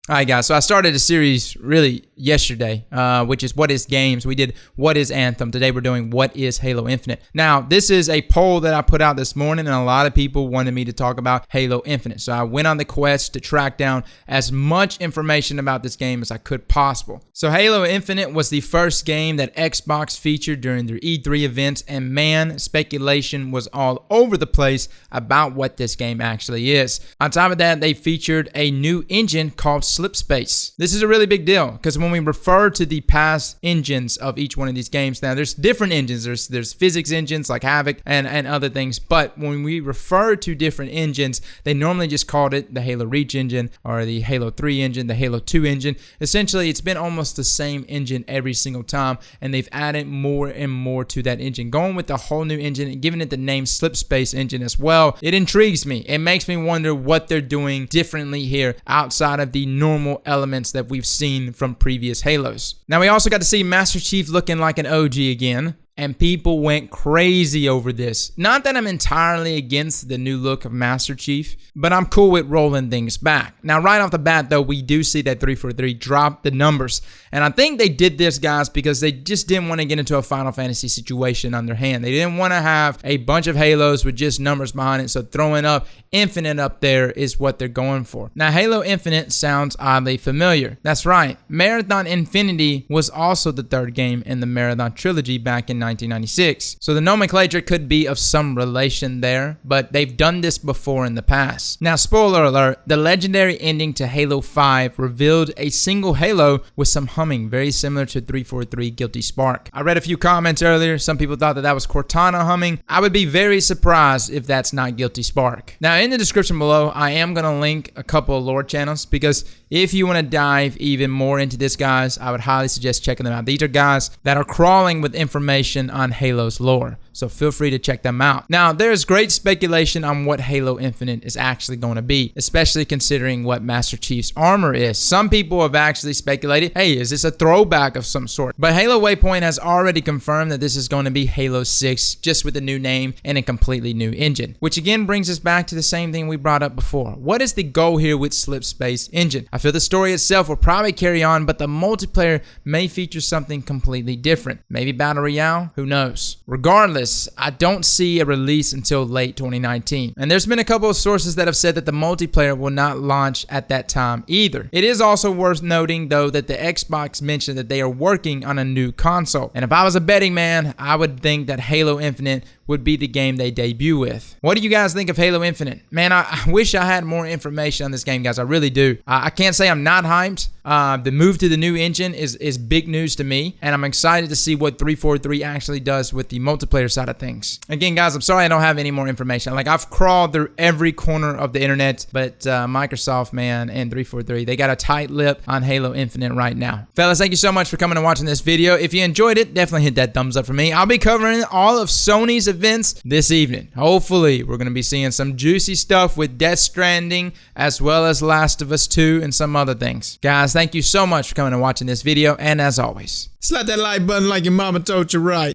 All right, guys, so I started a series really yesterday, which is What is Games. We did What is Anthem. Today we're doing What is Halo Infinite. Now, this is a poll that I put out this morning, and a lot of people wanted me to talk about Halo Infinite. So I went on the quest to track down as much information about this game as I could possible. So Halo Infinite was the first game that Xbox featured during their E3 events, and man, speculation was all over the place about what this game actually is. On top of that, they featured a new engine called Slipspace. This is a really big deal because when we refer to the past engines of each one of these games, now there's different engines. There's physics engines like Havoc and other things, but when we refer to different engines, they normally just called it the Halo Reach engine or the Halo 3 engine, the Halo 2 engine. Essentially, it's been almost the same engine every single time, and they've added more and more to that engine, going with a whole new engine and giving it the name Slipspace engine as well. It intrigues me. It makes me wonder what they're doing differently here outside of the normal elements that we've seen from previous Halos. Now, we also got to see Master Chief looking like an OG again, and people went crazy over this. Not that I'm entirely against the new look of Master Chief, but I'm cool with rolling things back. Now, right off the bat, though, we do see that 343 drop the numbers. And I think they did this, guys, because they just didn't want to get into a Final Fantasy situation on their hand. They didn't want to have a bunch of Halos with just numbers behind it, so throwing up Infinite up there is what they're going for. Now, Halo Infinite sounds oddly familiar. That's right. Marathon Infinity was also the third game in the Marathon trilogy back in 1996. So the nomenclature could be of some relation there, but they've done this before in the past. Now, spoiler alert, the legendary ending to Halo 5 revealed a single Halo with some humming, very similar to 343 Guilty Spark. I read a few comments earlier. Some people thought that was Cortana humming. I would be very surprised if that's not Guilty Spark. Now, in the description below, I am going to link a couple of lore channels because if you want to dive even more into this, guys, I would highly suggest checking them out. These are guys that are crawling with information on Halo's lore, so feel free to check them out. Now, there's great speculation on what Halo Infinite is actually going to be, especially considering what Master Chief's armor is. Some people have actually speculated, hey, is this a throwback of some sort? But Halo Waypoint has already confirmed that this is going to be Halo 6, just with a new name and a completely new engine, which again brings us back to the same thing we brought up before. What is the goal here with Slipspace engine? I feel the story itself will probably carry on, but the multiplayer may feature something completely different. Maybe Battle Royale? Who knows? Regardless, I don't see a release until late 2019. And there's been a couple of sources that have said that the multiplayer will not launch at that time either. It is also worth noting, though, that the Xbox mentioned that they are working on a new console. And if I was a betting man, I would think that Halo Infinite would be the game they debut with. What do you guys think of Halo Infinite? Man, I wish I had more information on this game, guys. I really do. I can't say I'm not hyped. The move to the new engine is big news to me, and I'm excited to see what 343 actually does with the multiplayer side of things. Again, guys, I'm sorry I don't have any more information. Like, I've crawled through every corner of the internet, but Microsoft, man, and 343, they got a tight lip on Halo Infinite right now. Fellas, thank you so much for coming and watching this video. If you enjoyed it, definitely hit that thumbs up for me. I'll be covering all of Sony's events this evening. Hopefully, we're going to be seeing some juicy stuff with Death Stranding, as well as Last of Us 2 and some other things. Guys, thank you so much for coming and watching this video, and as always, slap that like button like your mama told you right.